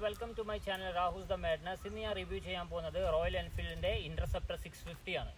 welcome to my channel Rahooz the Madness. ഇന്ന് ഞാൻ review ചെയ്യാൻ പോകുന്നത് റോയൽ എൻഫീൽഡിന്റെ ഇന്റർസെപ്റ്റർ 650 ആണ്.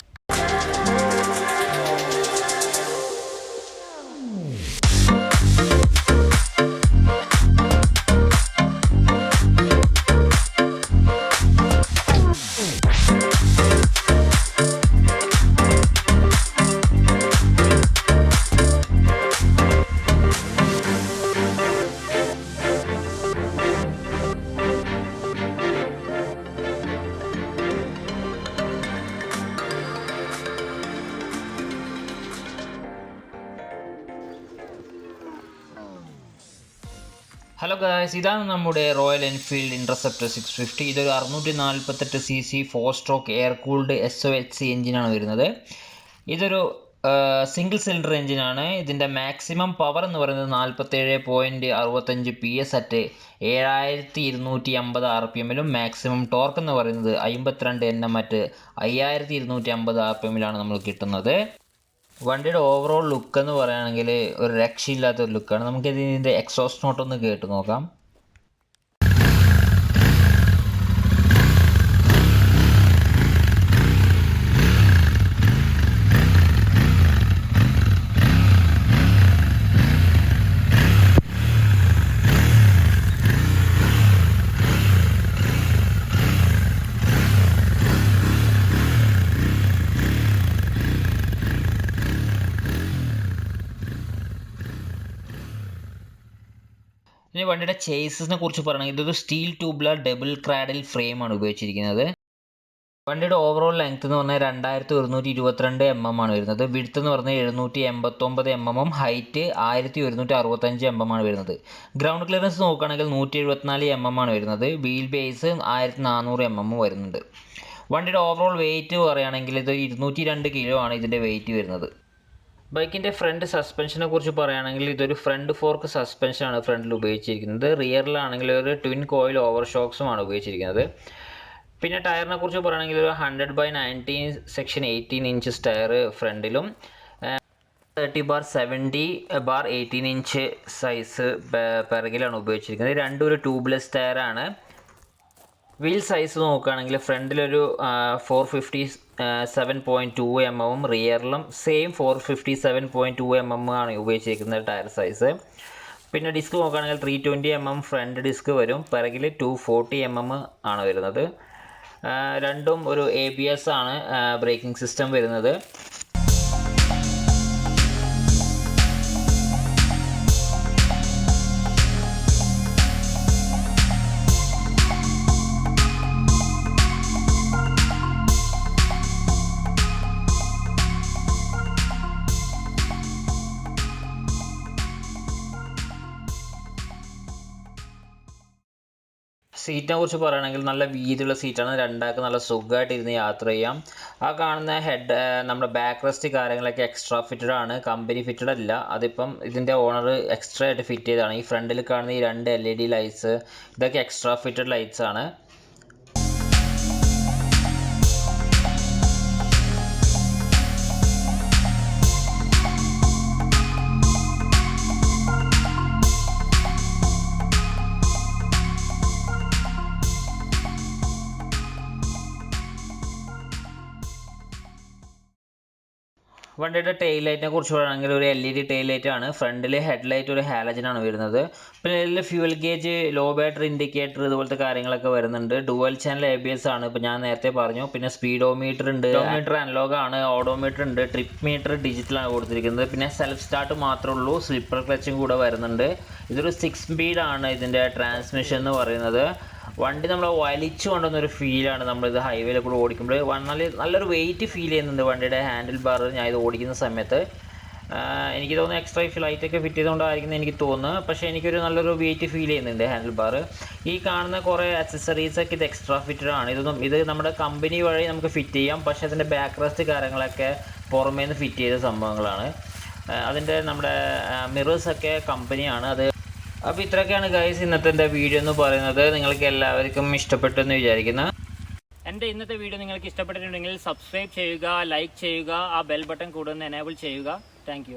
ഹലോ ഗായ്സ്, ഇതാണ് നമ്മുടെ റോയൽ എൻഫീൽഡ് ഇന്റർസെപ്റ്റർ 650. ഇതൊരു 648cc 4-stroke air cooled SOHC എഞ്ചിനാണ് വരുന്നത്. ഇതൊരു സിംഗിൾ സിലിണ്ടർ എഞ്ചിനാണ്. ഇതിൻ്റെ മാക്സിമം പവർ എന്ന് പറയുന്നത് 47.65 PS at 7250 RPM maximum torque എന്ന് പറയുന്നത് 52 Nm അറ്റ് 5250 RPM നമ്മൾ കിട്ടുന്നത്. വണ്ടിയുടെ ഓവറോൾ ലുക്ക് എന്ന് പറയുകയാണെങ്കിൽ ഒരു രക്ഷയില്ലാത്തൊരു ലുക്കാണ്. നമുക്കിതിൻ്റെ എക്സോസ്റ്റ് നോട്ട് ഒന്ന് കേട്ട് നോക്കാം. ഇനി വണ്ടിയുടെ ചേസിനെ കുറിച്ച് പറയുകയാണെങ്കിൽ ഇതൊരു സ്റ്റീൽ ട്യൂബുലർ ഡബിൾ ക്രാഡിൽ ഫ്രെയിമാണ് ഉപയോഗിച്ചിരിക്കുന്നത്. വണ്ടിയുടെ ഓവറോൾ ലെങ്ത് എന്ന് പറഞ്ഞാൽ 2122 mm ആണ് വരുന്നത്. വിഡ്ത്ത് എന്ന് പറഞ്ഞാൽ 789 mm, ഹൈറ്റ് 1165 mm ആണ് വരുന്നത്. ഗ്രൗണ്ട് ക്ലിയറൻസ് നോക്കുകയാണെങ്കിൽ 174 mm ആണ് വരുന്നത്. വീൽ ബേസ് 1400 mm വരുന്നുണ്ട്. വണ്ടിയുടെ ഓവറോൾ വെയിറ്റ് പറയുകയാണെങ്കിൽ ഇത് 202 kg ആണ് ഇതിൻ്റെ വെയിറ്റ് വരുന്നത്. ബൈക്കിൻ്റെ ഫ്രണ്ട് സസ്പെൻഷനെ കുറിച്ച് പറയുകയാണെങ്കിൽ ഇതൊരു ഫ്രണ്ട് ഫോർക്ക് സസ്പെൻഷനാണ് ഫ്രണ്ടിൽ ഉപയോഗിച്ചിരിക്കുന്നത്. റിയറിലാണെങ്കിൽ ഒരു ട്വിൻ കോയിൽ ഓവർ ഷോക്സുമാണ് ഉപയോഗിച്ചിരിക്കുന്നത്. പിന്നെ ടയറിനെ കുറിച്ച് പറയുകയാണെങ്കിൽ ഒരു 100/90 സെക്ഷൻ 18 ഇഞ്ച് ടയർ ഫ്രണ്ടിലും 30/70/18 ഇഞ്ച് സൈസ് പിറകിലാണ് ഉപയോഗിച്ചിരിക്കുന്നത്. രണ്ടും ഒരു ട്യൂബ്ലെസ് ടയറാണ്. വീൽ സൈസ് നോക്കുകയാണെങ്കിൽ ഫ്രണ്ടിലൊരു 457.2 mm റിയറിലും സെയിം 457.2 mm ആണ് ഉപയോഗിച്ചിരിക്കുന്നത് ടയർ സൈസ്. പിന്നെ ഡിസ്ക് നോക്കുകയാണെങ്കിൽ 320 mm ഫ്രണ്ട് ഡിസ്ക് വരും. പിറകിൽ 240 mm ആണ് വരുന്നത്. രണ്ടും ഒരു ABS ആണ് ബ്രേക്കിംഗ് സിസ്റ്റം വരുന്നത്. സീറ്റിനെ കുറിച്ച് പറയുകയാണെങ്കിൽ നല്ല വീതിയുള്ള സീറ്റാണ്. രണ്ടാൾക്ക് നല്ല സുഖമായിട്ട് ഇരുന്ന് യാത്ര ചെയ്യാം. ആ കാണുന്ന ഹെഡ് നമ്മുടെ ബാക്ക് റെസ്റ്റ് കാര്യങ്ങളൊക്കെ എക്സ്ട്രാ ഫിറ്റഡ് ആണ്, കമ്പനി ഫിറ്റഡ് അല്ല. അതിപ്പം ഇതിൻ്റെ ഓണർ എക്സ്ട്രാ ആയിട്ട് ഫിറ്റ് ചെയ്തതാണ്. ഈ ഫ്രണ്ടിൽ കാണുന്ന ഈ 2 LED ലൈറ്റ്സ് ഇതൊക്കെ എക്സ്ട്രാ ഫിറ്റഡ് ലൈറ്റ്സ് ആണ്. വണ്ടിയുടെ ടെയിൽ ലൈറ്റിനെ കുറിച്ച് പറയുകയാണെങ്കിൽ ഒരു LED ടെയിൽ ലൈറ്റ് ആണ്. ഫ്രണ്ടിൽ ഹെഡ് ലൈറ്റ് ഒരു ഹാലജനാണ് വരുന്നത്. പിന്നെ ഇതിൽ fuel gauge, low battery indicator ഇതുപോലത്തെ കാര്യങ്ങളൊക്കെ വരുന്നുണ്ട്. ഡുവൽ ചാനൽ ABS ആണ്, ഇപ്പോൾ ഞാൻ നേരത്തെ പറഞ്ഞു. പിന്നെ സ്പീഡോമീറ്റർ ഉണ്ട്, സ്പീഡോമീറ്റർ അനലോഗ് ആണ്, ഓഡോമീറ്റർ ഉണ്ട്, ട്രിപ്പ് മീറ്റർ ഡിജിറ്റലാണ് കൊടുത്തിരിക്കുന്നത്. പിന്നെ സെൽഫ് സ്റ്റാർട്ട് മാത്രമേ ഉള്ളൂ, സ്ലിപ്പർ ക്ലച്ചും കൂടെ വരുന്നുണ്ട്. ഇതൊരു 6 സ്പീഡാണ് ഇതിൻ്റെ ട്രാൻസ്മിഷൻ എന്ന് പറയുന്നത്. വണ്ടി നമ്മൾ വലിച്ചു കൊണ്ടുവന്നൊരു ഫീലാണ് നമ്മളിത് ഹൈവേയിൽ കൂടെ ഓടിക്കുമ്പോൾ. നല്ലൊരു വെയിറ്റ് ഫീൽ ചെയ്യുന്നുണ്ട് വണ്ടിയുടെ ഹാൻഡിൽ ബാർ ഞാൻ ഇത് ഓടിക്കുന്ന സമയത്ത്. എനിക്ക് തോന്നുന്നു എക്സ്ട്രാ ലൈറ്റൊക്കെ ഫിറ്റ് ചെയ്തുകൊണ്ടായിരിക്കും എനിക്ക് തോന്നുന്നു. പക്ഷേ എനിക്കൊരു നല്ലൊരു വെയിറ്റ് ഫീൽ ചെയ്യുന്നുണ്ട് ഹാൻഡിൽ ബാർ. ഈ കാണുന്ന കുറേ അക്സസറീസൊക്കെ ഇത് എക്സ്ട്രാ ഫിറ്റഡ് ആണ്. ഇത് നമ്മുടെ കമ്പനി വഴി നമുക്ക് ഫിറ്റ് ചെയ്യാം. പക്ഷേ അതിൻ്റെ ബാക്ക് റെസ്റ്റ് കാര്യങ്ങളൊക്കെ പുറമേ നിന്ന് ഫിറ്റ് ചെയ്ത സംഭവങ്ങളാണ്. അതിൻ്റെ നമ്മുടെ മിറേഴ്സൊക്കെ കമ്പനിയാണ്. അത് അപ്പോൾ ഇത്രയൊക്കെയാണ് ഗൈസ് ഇന്നത്തെ എൻ്റെ വീഡിയോ എന്ന് പറയുന്നത്. നിങ്ങൾക്ക് എല്ലാവർക്കും ഇഷ്ടപ്പെട്ടെന്ന് വിചാരിക്കുന്നു. എൻ്റെ ഇന്നത്തെ വീഡിയോ നിങ്ങൾക്ക് ഇഷ്ടപ്പെട്ടിട്ടുണ്ടെങ്കിൽ സബ്സ്ക്രൈബ് ചെയ്യുക, ലൈക്ക് ചെയ്യുക, ആ ബെൽ ബട്ടൺ കൂടെ ഒന്ന് എനേബിൾ ചെയ്യുക. താങ്ക്